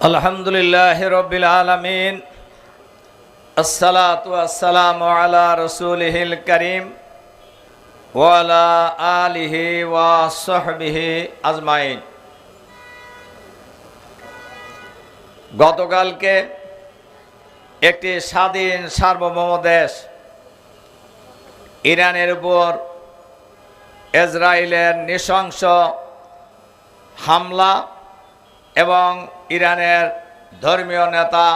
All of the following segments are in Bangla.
আলহামদুলিল্লাহি রাব্বিল আলামিন আসসালাতু ওয়াসসালামু আলা রাসূলিহিল কারীম ওয়া আলা আলিহি ওয়া সাহবিহি আজমাইন। গতকালকে একটি স্বাধীন সার্বভৌম দেশ ইরানের উপর ইসরায়েলের নৃশংস হামলা এবং ইরানের ধর্মীয় নেতা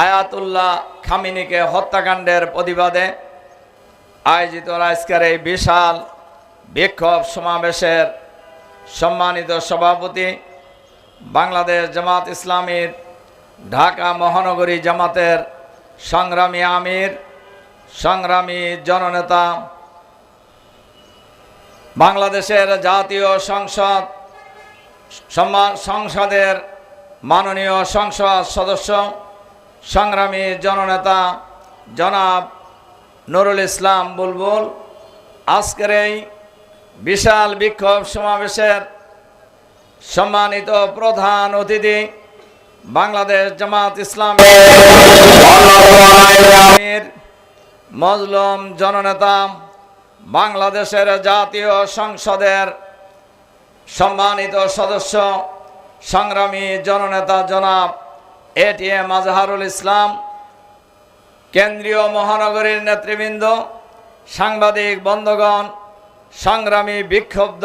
আয়াতুল্লাহ খামেনিকে হত্যাকাণ্ডের প্রতিবাদে আয়োজিত আজকের এই বিশাল বিক্ষোভ সমাবেশের সম্মানিত সভাপতি, বাংলাদেশ জামাত ইসলামীর ঢাকা মহানগরী জামাতের সংগ্রামী আমির, সংগ্রামী জননেতা, বাংলাদেশের জাতীয় সংসদের মাননীয় সংসদ সদস্য, সংগ্রামী জননেতা জনাব নুরুল ইসলাম বুলবুল, আজকের এই বিশাল বিক্ষোভ সমাবেশের সম্মানিত প্রধান অতিথি, বাংলাদেশ জামাত ইসলামীর মজলুম জননেতা, বাংলাদেশের জাতীয় সংসদের সম্মানিত সদস্য, সংগ্রামী জননেতা জনাব এটিএম আজহারুল ইসলাম, কেন্দ্রীয় মহানগরীর নেতৃবৃন্দ, সাংবাদিক বন্ধুগণ, সংগ্রামী বিক্ষুব্ধ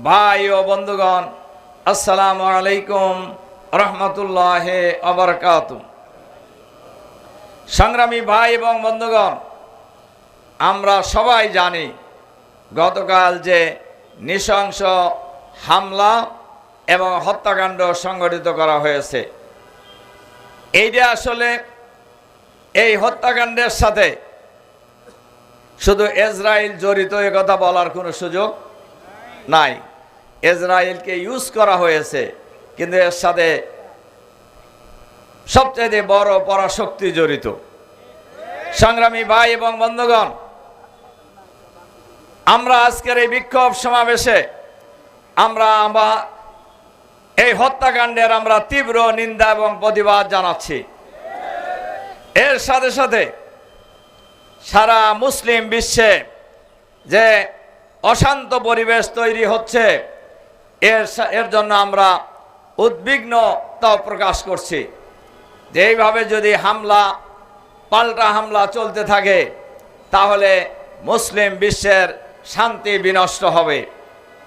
ভাই ও বন্ধুগণ, আসসালামু আলাইকুম রহমতুল্লাহি ওয়া বারাকাতুহু। সংগ্রামী ভাই এবং বন্ধুগণ, আমরা সবাই জানি গতকাল যে নৃশংস হামলা এবং হত্যাকাণ্ড সংঘটিত করা হয়েছে, এইটা আসলে এই হত্যাকাণ্ডের সাথে শুধু ইসরায়েল জড়িত এ কথা বলার কোনো সুযোগ নাই। ইসরায়েলকে ইউজ করা হয়েছে, কিন্তু এর সাথে সবচেয়ে বড় পরাশক্তি জড়িত। সংগ্রামী ভাই এবং বন্ধুগণ, আমরা আজকের এই বিক্ষোভ সমাবেশে আমরা এই হত্যাকাণ্ডের আমরা তীব্র নিন্দা এবং প্রতিবাদ জানাচ্ছি। এর সাথে সাথে সারা মুসলিম বিশ্বে যে অশান্ত পরিবেশ তৈরি হচ্ছে, এর জন্য আমরা উদ্বিগ্নতা প্রকাশ করছি যে এইভাবে যদি পাল্টা হামলা চলতে থাকে তাহলে মুসলিম বিশ্বের শান্তি বিনষ্ট হবে।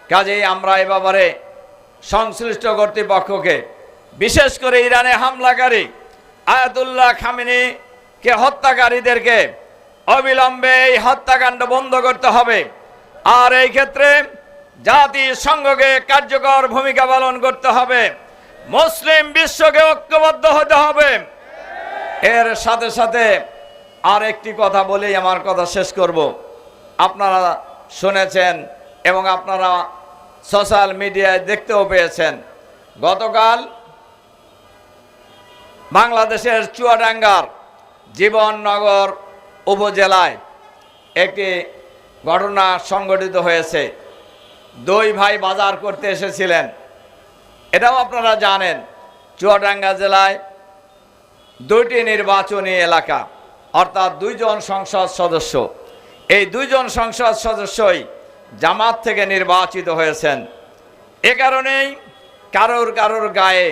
কাজেই আমরা এ ব্যাপারে সংশ্লিষ্ট কর্তৃপক্ষকে, বিশেষ করে ইরানে হামলাকারী আয়াতুল্লাহ খামেনিকে হত্যাকারীদেরকে অবিলম্বে এই হত্যাকাণ্ড বন্ধ করতে হবে। আর এই ক্ষেত্রে জাতিসংঘকে কার্যকর ভূমিকা পালন করতে হবে, মুসলিম বিশ্বকে ঐক্যবদ্ধ হতে হবে। এর সাথে সাথে আর একটি কথা বলেই আমার কথা শেষ করব। আপনারা শুনেছেন এবং আপনারা সোশ্যাল মিডিয়ায় দেখতেও পেয়েছেন, গতকাল বাংলাদেশের চুয়াডাঙ্গার জীবননগর উপজেলায় একটি ঘটনা সংঘটিত হয়েছে। দুই ভাই বাজার করতে এসেছিলেন। এটাও আপনারা জানেন, চুয়াডাঙ্গা জেলায় দুইটি নির্বাচনী এলাকা, অর্থাৎ দুইজন সংসদ সদস্য। এই দুইজন সংসদ সদস্যই জামাত থেকে নির্বাচিত হয়েছেন। এ কারণেই কারোর গায়ে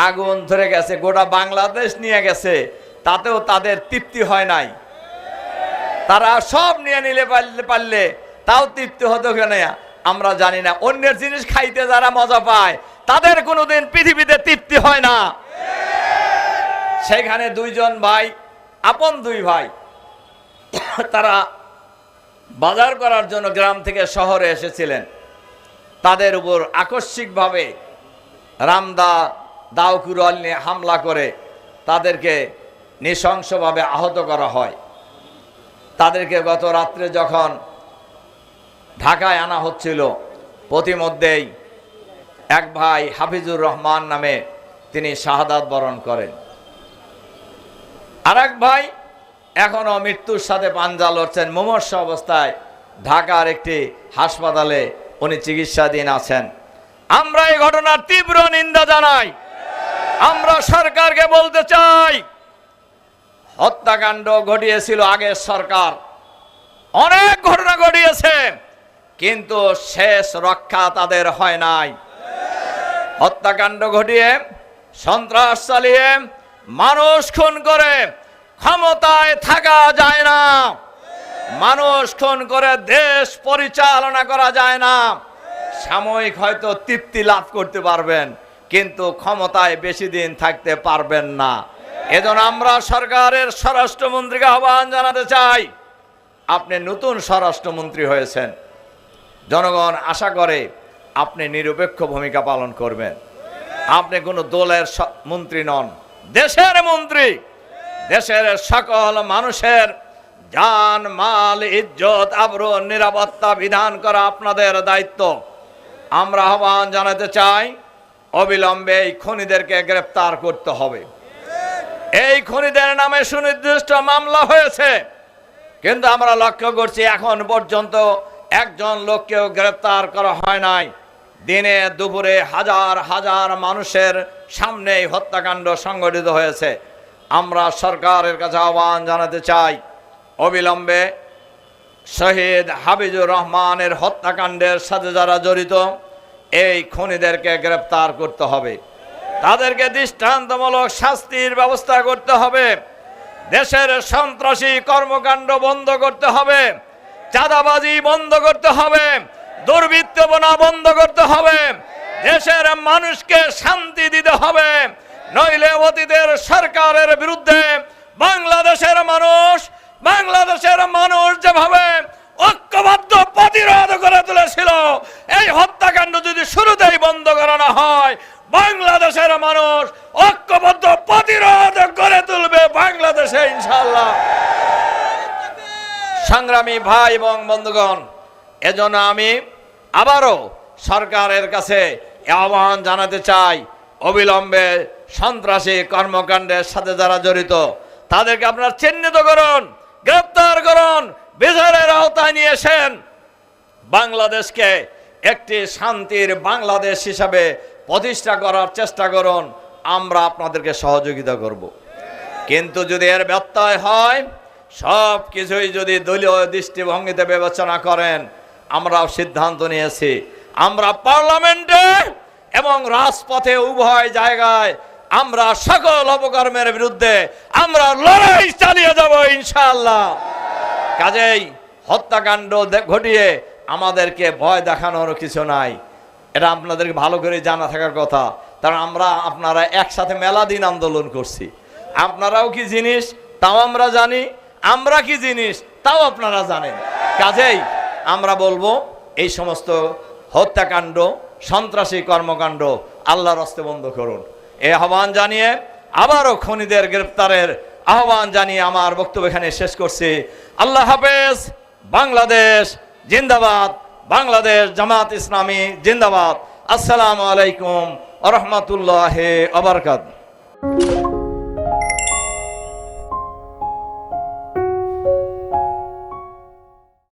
আগুন ধরে গেছে, গোটা বাংলাদেশ নিয়ে গেছে, তাতেও তাদের তৃপ্তি হয় নাই। তারা সব নিয়ে নিলে পারলে তাও তৃপ্তি হতো কেন আমরা জানি না। অন্যের জিনিস খাইতে যারা মজা পায় তাদের কোনোদিন পৃথিবীতে তৃপ্তি হয় না। সেখানে দুইজন ভাই, আপন দুই ভাই, তারা বাজার করার জন্য গ্রাম থেকে শহরে এসেছিলেন। তাদের উপর আকস্মিকভাবে রামদা দাউকুরল নিয়ে হামলা করে তাদেরকে নৃশংসভাবে আহত করা হয়। তাদেরকে গত রাত্রে যখন ঢাকায় আনা হচ্ছিল, প্রতিমধ্যেই এক ভাই হাফিজুর রহমান নামে তিনি শাহাদাত বরণ করেন। আর এক ভাই এখনো মৃত্যুর সাথে পাঞ্জা লড়ছেন, মুমূর্ষু অবস্থায় ঢাকার একটি হাসপাতালে উনি চিকিৎসাধীন আছেন। আমরা এই ঘটনার তীব্র নিন্দা জানাই। আমরা সরকারকে বলতে চাই, হত্যাকাণ্ড ঘটিয়েছিল আগের সরকার, অনেক ঘটনা ঘটিয়েছে, কিন্তু শেষ রক্ষা তাদের হয় নাই। হত্যাকাণ্ড ঘটিয়ে, সন্ত্রাস চালিয়ে, মানুষ খুন করে ক্ষমতায় থাকা যায় না। মানুষ খুন করে দেশ পরিচালনা করা যায় না। সাময়িক হয়তো তৃপ্তি লাভ করতে পারবেন, কিন্তু ক্ষমতায় বেশি দিন থাকতে পারবেন না। এজন্য আমরা সরকারের স্বরাষ্ট্রমন্ত্রীকে আহ্বান জানাতে চাই, আপনি নতুন স্বরাষ্ট্রমন্ত্রী হয়েছেন, জনগণ আশা করে আপনি নিরপেক্ষ ভূমিকা পালন করবেন। আপনি কোনো দলের মন্ত্রী নন, দেশের মন্ত্রী। দেশের সকল মানুষের জান, মাল, ইজ্জত, আবরু, নিরাপত্তা বিধান করা আপনাদের দায়িত্ব। আমরা আহ্বান জানাতে চাই, অবিলম্বে এই খুনিদেরকে গ্রেফতার করতে হবে। এই খুনিদের নামে সুনির্দিষ্ট মামলা হয়েছে, কিন্তু আমরা লক্ষ্য করছি এখন পর্যন্ত একজন লোককেও গ্রেফতার করা হয় নাই। দিনে দুপুরে হাজার হাজার মানুষের সামনে হত্যাকাণ্ড সংঘটিত হয়েছে। আমরা সরকারের কাছে আহ্বান জানাতে চাই, অবিলম্বে শহীদ হাবিজুর রহমানের হত্যাকাণ্ডের সাথে যারা জড়িত এই খুনিদেরকে গ্রেফতার করতে হবে। তাদেরকে দৃষ্টান্তমূলক শাস্তির ব্যবস্থা করতে হবে। দেশের সন্ত্রাসী কর্মকাণ্ড বন্ধ করতে হবে, চাঁদাবাজি বন্ধ করতে হবে, দুর্বৃত্তপনা বন্ধ করতে হবে, দেশের মানুষকে শান্তি দিতে হবে। নইলে অতীতের সরকারের বিরুদ্ধে বাংলাদেশের মানুষ যেভাবে ঐক্যবদ্ধ প্রতিরোধ করে তুলেছিল, এই হত্যাকাণ্ড যদি শুরুতেই বন্ধ করানো হয়, বাংলাদেশের মানুষ ঐক্যবদ্ধ প্রতিরোধ করে তুলবে বাংলাদেশে ইনশাআল্লাহ। সংগ্রামী ভাই এবং বন্ধুগণ, এজন্য আমি আবারও সরকারের কাছে আহ্বান জানাতে চাই, অবিলম্বে সন্ত্রাসী কর্মকাণ্ডের সাথে যারা জড়িত তাদেরকে আপনারা চিহ্নিত করুন, গ্রেফতার করুন, বিচারের আওতায় নিয়ে এসেন। বাংলাদেশকে একটি শান্তির বাংলাদেশ হিসাবে প্রতিষ্ঠা করার চেষ্টা করুন। আমরা আপনাদেরকে সহযোগিতা করব। কিন্তু যদি এর ব্যত্যয় হয়, সব কিছুই যদি দলীয় দৃষ্টিভঙ্গিতে বিবেচনা করেন, আমরাও সিদ্ধান্ত নিয়েছি, আমরা পার্লামেন্টে এবং রাজপথে উভয় জায়গায় আমরা সকল অপকর্মের বিরুদ্ধে আমরা লড়াই চালিয়ে যাব ইনশাআল্লাহ। কাজেই হত্যাকাণ্ড ঘটিয়ে আমাদেরকে ভয় দেখানোর কিছু নাই, এটা আপনাদেরকে ভালো করে জানা থাকার কথা। কারণ আপনারা একসাথে মেলা দিন আন্দোলন করছি, আপনারাও কি জিনিস তাও আমরা জানি, আমরা কি জিনিস তাও আপনারা জানেন। কাজেই আমরা বলবো, এই সমস্ত হত্যাকাণ্ড, সন্ত্রাসী কর্মকাণ্ড আল্লাহর হস্তে বন্ধ করুন। এই আহ্বান জানিয়ে আবারও খুনিদের গ্রেফতারের আহ্বান জানিয়ে আমার বক্তব্য এখানে শেষ করছি। আল্লাহ হাফেজ। বাংলাদেশ জিন্দাবাদ, বাংলাদেশ জামাত ইসলামী জিন্দাবাদ। আসসালামু আলাইকুম ওয়া রাহমাতুল্লাহি ওয়া বারাকাতুহু।